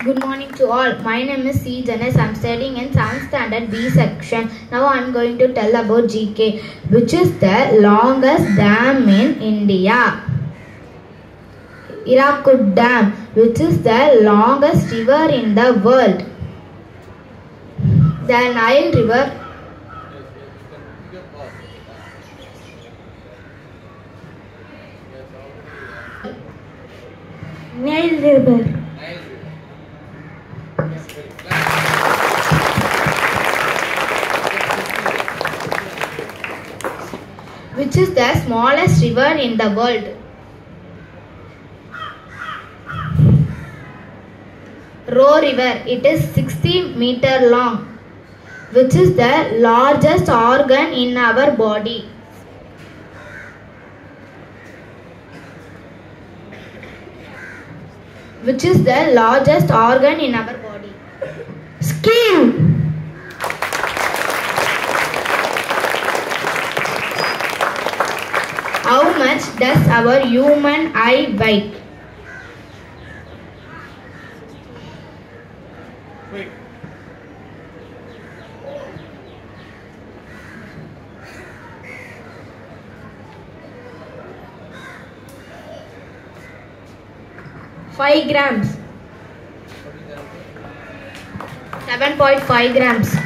Good morning to all. My name is C. Janes. I am studying in 7th standard B section. Now I am going to tell about GK, which is the longest dam in India. Hirakud Dam, which is the longest river in the world. The Nile River. Nile River. Which is the smallest river in the world? Roe River. It is 60 meters long. Which is the largest organ in our body? Which is the largest organ in our body? Skin. How much does our human eye weigh? Wait. Five grams. 7.5 grams.